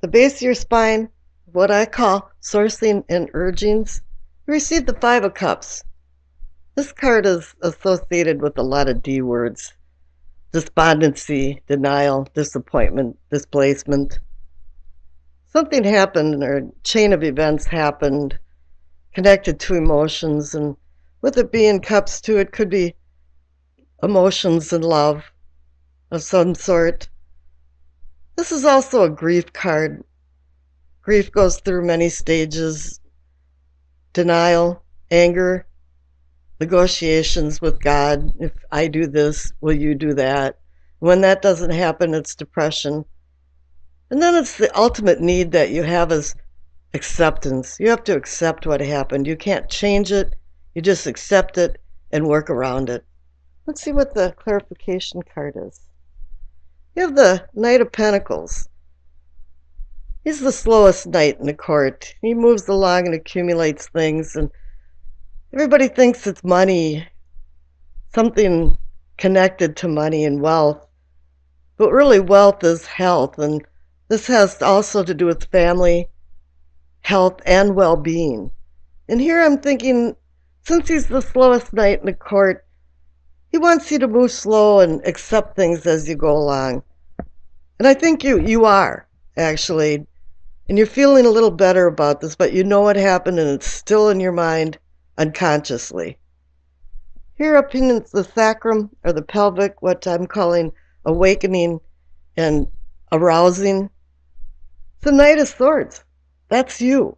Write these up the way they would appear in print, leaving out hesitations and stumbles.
The base of your spine, what I call sourcing and urgings, you receive the Five of Cups. This card is associated with a lot of D words: despondency, denial, disappointment, displacement. Something happened, or a chain of events happened connected to emotions, and with it being cups too, it could be emotions and love of some sort. This is also a grief card. Grief goes through many stages: denial, anger, negotiations with God. If I do this, will you do that? When that doesn't happen, it's depression. And then it's the ultimate need that you have is acceptance. You have to accept what happened. You can't change it. You just accept it and work around it. Let's see what the clarification card is. You have the Knight of Pentacles. He's the slowest knight in the court. He moves along and accumulates things, and everybody thinks it's money, something connected to money and wealth. But really, wealth is health, and this has also to do with family, health, and well-being. And here I'm thinking, since he's the slowest knight in the court, he wants you to move slow and accept things as you go along. And I think you are, actually. And you're feeling a little better about this, but you know what happened and it's still in your mind unconsciously. Here up in the sacrum, or the pelvic, what I'm calling awakening and arousing, it's the Knight of Swords. That's you.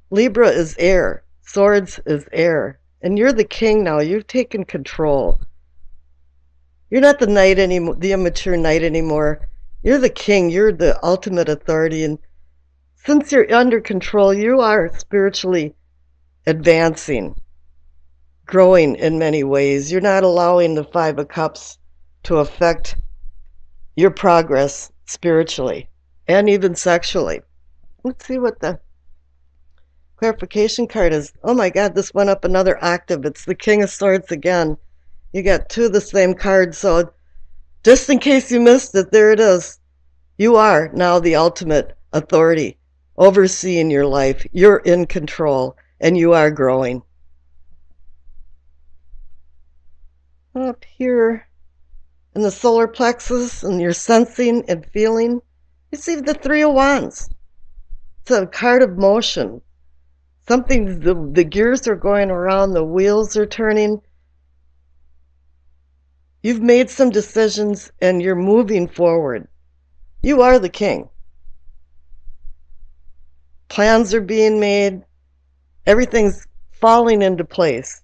Libra is air. Swords is air. And you're the king now. You've taken control. You're not the knight anymore, the immature knight anymore. You're the king. You're the ultimate authority. And since you're under control, you are spiritually advancing, growing in many ways. You're not allowing the Five of Cups to affect your progress spiritually and even sexually. Let's see what the clarification card is. Oh my God, this went up another octave. It's the King of Swords again. You got two of the same cards, so just in case you missed it, there it is. You are now the ultimate authority overseeing your life. You're in control, and you are growing. Up here in the solar plexus, and you're sensing and feeling, you see the Three of Wands. It's a card of motion. Something, the gears are going around, the wheels are turning. You've made some decisions and you're moving forward. You are the king. Plans are being made. Everything's falling into place.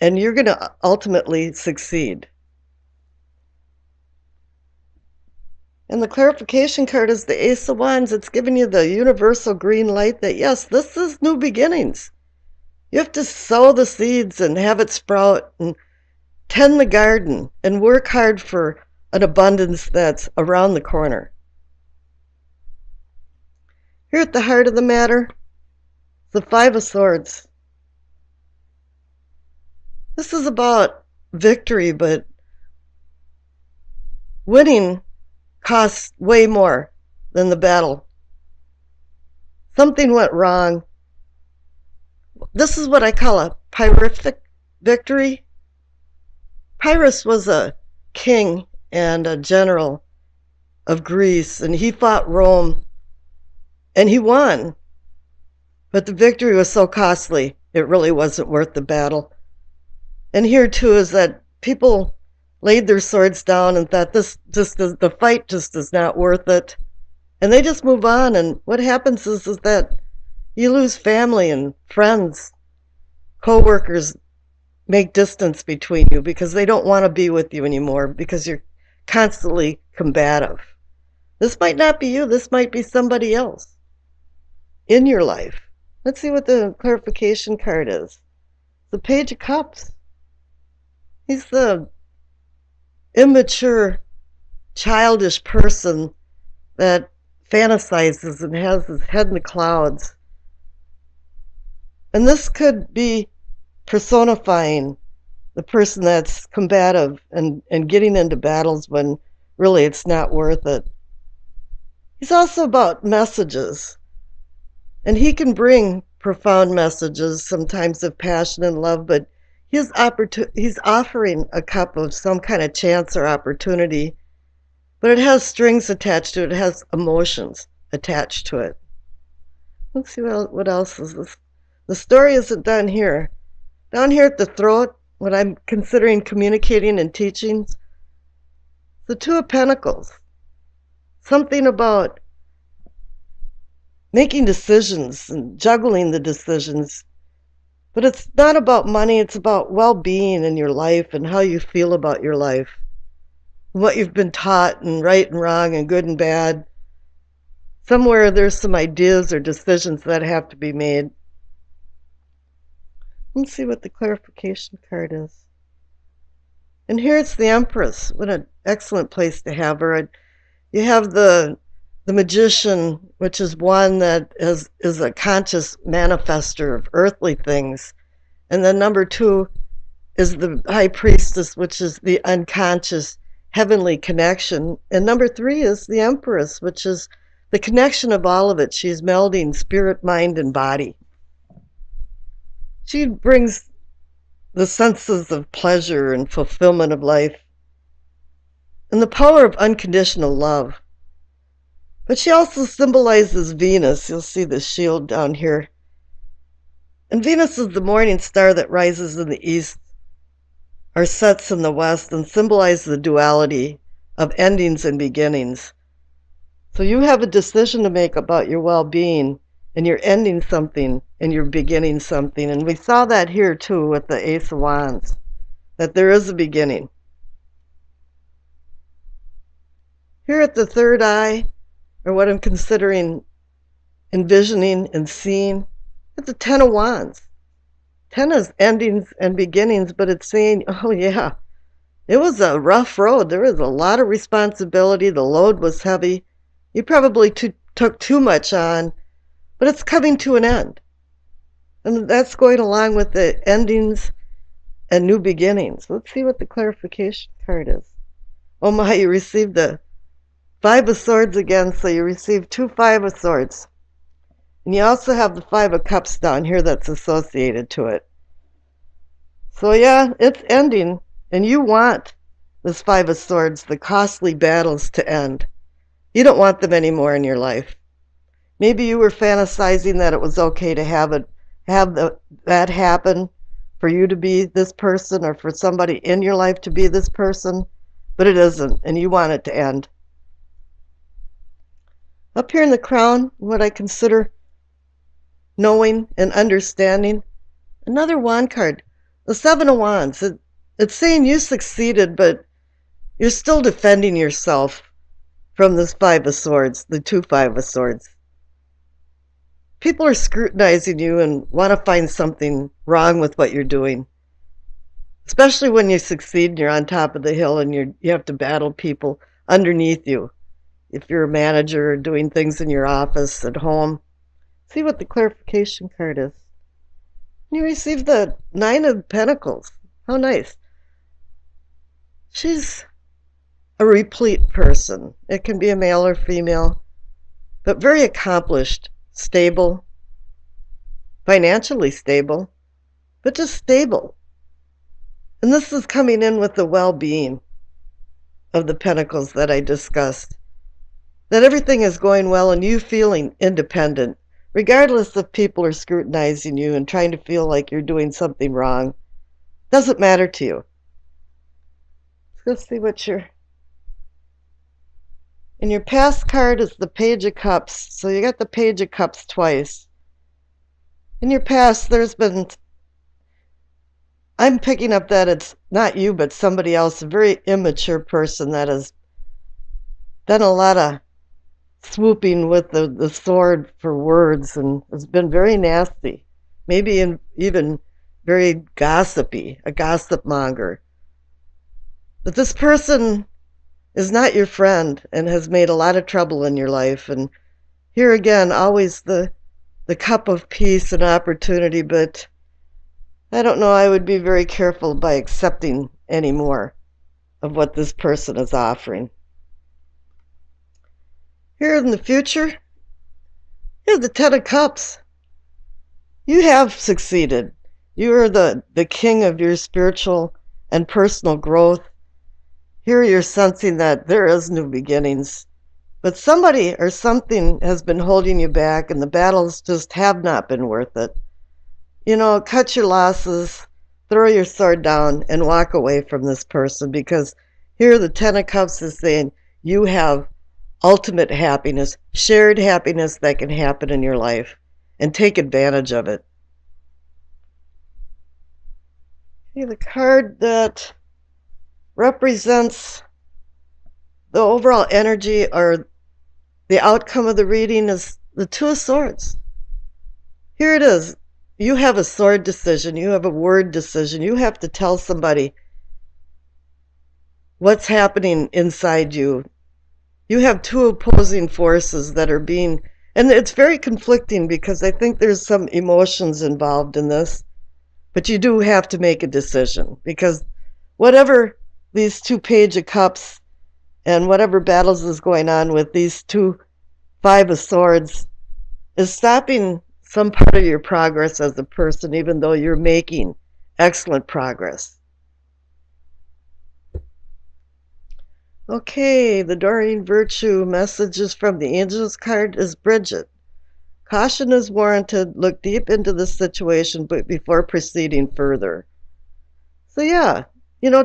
And you're going to ultimately succeed. And the clarification card is the Ace of Wands. It's giving you the universal green light that, yes, this is new beginnings. You have to sow the seeds and have it sprout and tend the garden and work hard for an abundance that's around the corner. Here at the heart of the matter, the Five of Swords. This is about victory, but winning costs way more than the battle. Something went wrong. This is what I call a Pyrrhic victory. Pyrrhus was a king and a general of Greece, and he fought Rome, and he won. But the victory was so costly, it really wasn't worth the battle. And here, too, is that people laid their swords down and thought the fight just is not worth it. And they just move on, and what happens is that you lose family and friends. Co-workers make distance between you because they don't want to be with you anymore because you're constantly combative. This might not be you. This might be somebody else in your life. Let's see what the clarification card is. The Page of Cups. He's the immature, childish person that fantasizes and has his head in the clouds. And this could be personifying the person that's combative and getting into battles when really it's not worth it. He's also about messages. And he can bring profound messages, sometimes of passion and love, but he's offering a cup of some kind of chance or opportunity, but it has strings attached to it. It has emotions attached to it. Let's see what else is this. The story isn't done here. Down here at the throat, what I'm considering communicating and teaching, the Two of Pentacles. Something about making decisions and juggling the decisions. But it's not about money, it's about well-being in your life and how you feel about your life. What you've been taught, and right and wrong and good and bad. Somewhere there's some ideas or decisions that have to be made. Let's see what the clarification card is. And here it's the Empress. What an excellent place to have her. You have the Magician, which is one that is a conscious manifester of earthly things. And then number 2 is the High Priestess, which is the unconscious heavenly connection. And number 3 is the Empress, which is the connection of all of it. She's melding spirit, mind, and body. She brings the senses of pleasure and fulfillment of life and the power of unconditional love. But she also symbolizes Venus. You'll see the shield down here. And Venus is the morning star that rises in the east or sets in the west and symbolizes the duality of endings and beginnings. So you have a decision to make about your well-being, and you're ending something and you're beginning something. And we saw that here too with the Ace of Wands, that there is a beginning. Here at the third eye, or what I'm considering envisioning and seeing, it's the Ten of Wands. 10 is endings and beginnings, but it's saying, oh yeah, it was a rough road. There was a lot of responsibility. The load was heavy. You probably took too much on, but it's coming to an end. And that's going along with the endings and new beginnings. Let's see what the clarification card is. Oh my, you received the 5 of Swords again, so you received 2 5 of Swords. And you also have the 5 of Cups down here that's associated to it. So yeah, it's ending, and you want this 5 of Swords, the costly battles, to end. You don't want them anymore in your life. Maybe you were fantasizing that it was okay to have that happen, for you to be this person, or for somebody in your life to be this person, but it isn't, and you want it to end. Up here in the crown, what I consider knowing and understanding, another wand card, the 7 of Wands. It's saying you succeeded, but you're still defending yourself from this 5 of Swords, the 2 5 of Swords. People are scrutinizing you and want to find something wrong with what you're doing, especially when you succeed and you're on top of the hill and you have to battle people underneath you. If you're a manager or doing things in your office, at home, see what the clarification card is. You receive the 9 of Pentacles. How nice. She's a replete person. It can be a male or female, but very accomplished, stable, financially stable, but just stable. And this is coming in with the well-being of the Pentacles that I discussed. That everything is going well and you feeling independent, regardless if people are scrutinizing you and trying to feel like you're doing something wrong. Doesn't matter to you. Let's see what your... And your past card is the Page of Cups. So you got the Page of Cups twice. In your past, there's been... I'm picking up that it's not you, but somebody else, a very immature person that has done a lot of swooping with the sword for words and has been very nasty. Maybe even very gossipy, a gossip monger. But this person is not your friend and has made a lot of trouble in your life. And here again, always the cup of peace and opportunity, but I don't know, I would be very careful by accepting any more of what this person is offering. Here in the future, here's the Ten of Cups. You have succeeded. You are the king of your spiritual and personal growth. Here you're sensing that there is new beginnings. But somebody or something has been holding you back, and the battles just have not been worth it. Cut your losses, throw your sword down, and walk away from this person, because here the Ten of Cups is saying you have ultimate happiness, shared happiness that can happen in your life, and take advantage of it. Okay, the card that represents the overall energy or the outcome of the reading is the Two of Swords. Here it is. You have a sword decision. You have a word decision. You have to tell somebody what's happening inside you. You have two opposing forces that are being, and it's very conflicting because I think there's some emotions involved in this, but you do have to make a decision, because whatever these two Page of Cups and whatever battles is going on with these two Five of Swords is stopping some part of your progress as a person, even though you're making excellent progress. Okay, the Doreen Virtue messages from the Angels card is Bridget. Caution is warranted. Look deep into the situation before proceeding further. So yeah,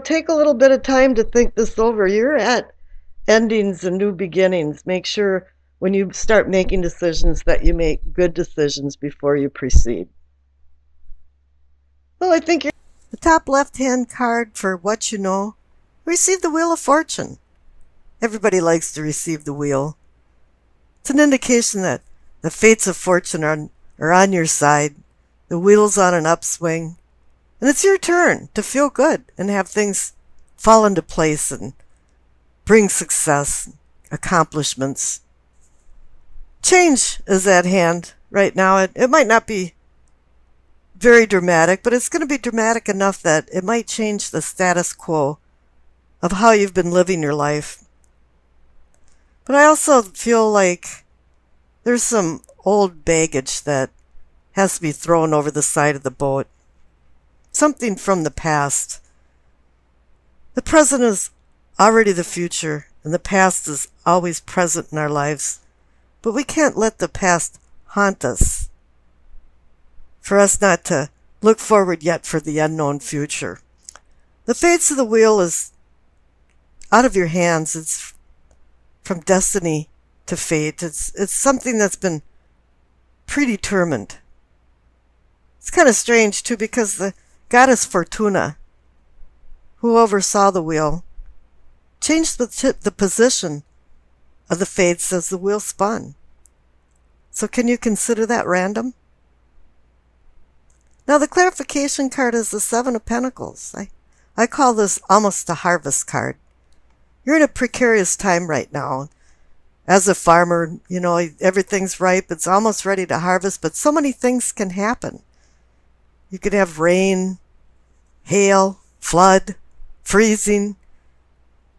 take a little bit of time to think this over. You're at endings and new beginnings. Make sure when you start making decisions that you make good decisions before you proceed. Well, I think the top left-hand card for what you know, receive the Wheel of Fortune. Everybody likes to receive the wheel. It's an indication that the fates of fortune are on your side. The wheel's on an upswing. And it's your turn to feel good and have things fall into place and bring success, accomplishments. Change is at hand right now. It might not be very dramatic, but it's going to be dramatic enough that it might change the status quo of how you've been living your life. But I also feel like there's some old baggage that has to be thrown over the side of the boat. Something from the past. The present is already the future, and the past is always present in our lives. But we can't let the past haunt us, for us not to look forward yet for the unknown future. The fates of the wheel is out of your hands. It's from destiny to fate. It's something that's been predetermined. It's kind of strange, too, because the goddess Fortuna, who oversaw the wheel, changed the position of the fates as the wheel spun. So can you consider that random? Now the clarification card is the Seven of Pentacles. I call this almost a harvest card. You're in a precarious time right now. As a farmer, everything's ripe. It's almost ready to harvest, but so many things can happen. You could have rain, hail, flood, freezing.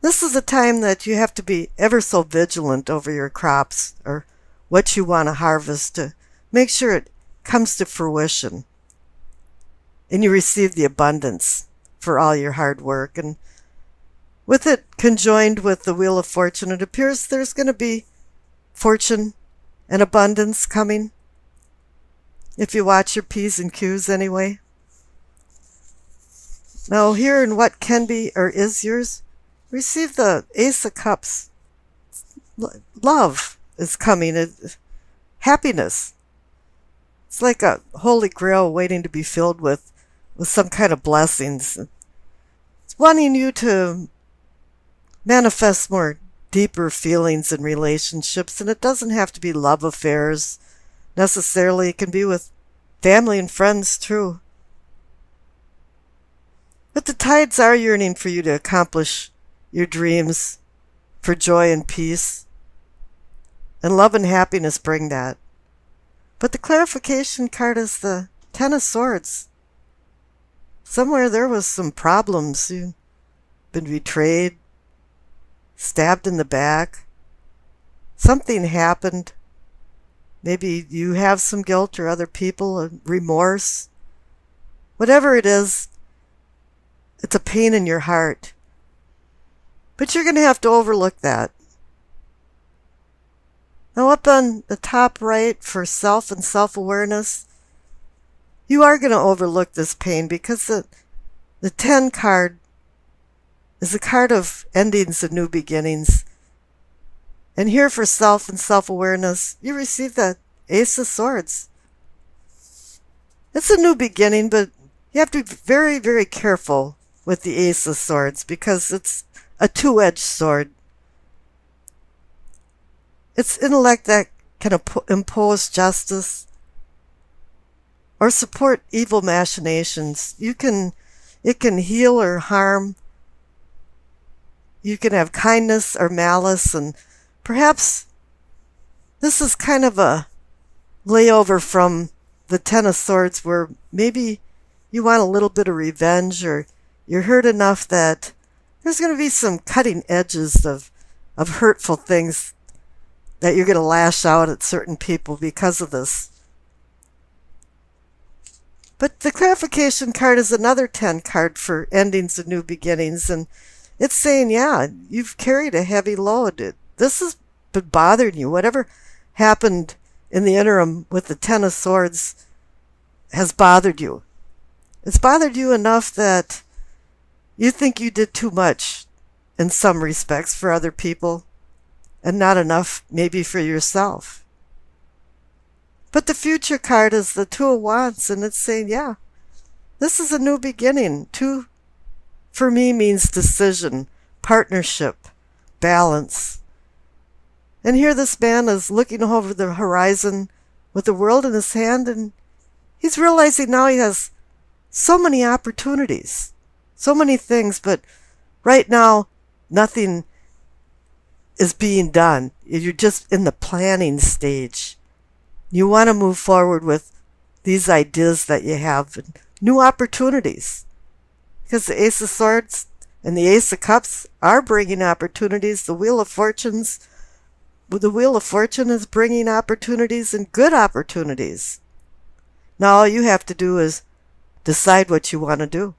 This is a time that you have to be ever so vigilant over your crops or what you want to harvest to make sure it comes to fruition and you receive the abundance for all your hard work. And with it conjoined with the Wheel of Fortune, it appears there's going to be fortune and abundance coming, if you watch your P's and Q's anyway. Now here in what can be or is yours, receive the Ace of Cups. Love is coming. Happiness. It's like a holy grail waiting to be filled with some kind of blessings. It's wanting you to manifest more deeper feelings in relationships, and it doesn't have to be love affairs necessarily. It can be with family and friends too. But the tides are yearning for you to accomplish your dreams, for joy and peace. And love and happiness bring that. But the clarification card is the Ten of Swords. Somewhere there was some problems. You've been betrayed, stabbed in the back. Something happened. Maybe you have some guilt or other people, remorse. Whatever it is, it's a pain in your heart. But you're going to have to overlook that. Now up on the top right for self and self-awareness, you are going to overlook this pain because the 10 card is a card of endings and new beginnings. And here for self and self-awareness, you receive the Ace of Swords. It's a new beginning, but you have to be very, very careful with the Ace of Swords because it's a two-edged sword. It's intellect that can impose justice or support evil machinations. It can heal or harm. You can have kindness or malice, and perhaps this is kind of a layover from the Ten of Swords where maybe you want a little bit of revenge or you're hurt enough that there's going to be some cutting edges of hurtful things that you're going to lash out at certain people because of this. But the clarification card is another 10 card for endings and new beginnings. And it's saying, yeah, you've carried a heavy load. This has been bothering you. Whatever happened in the interim with the 10 of Swords has bothered you. It's bothered you enough that you think you did too much in some respects for other people and not enough maybe for yourself. But the future card is the Two of Wands, and it's saying, yeah, this is a new beginning. Two, for me, means decision, partnership, balance. And here this man is looking over the horizon with the world in his hand, and he's realizing now he has so many opportunities, so many things, but right now, nothing is being done. You're just in the planning stage. You want to move forward with these ideas that you have, and new opportunities. Because the Ace of Swords and the Ace of Cups are bringing opportunities. The Wheel of Fortune is bringing opportunities and good opportunities. Now all you have to do is decide what you want to do.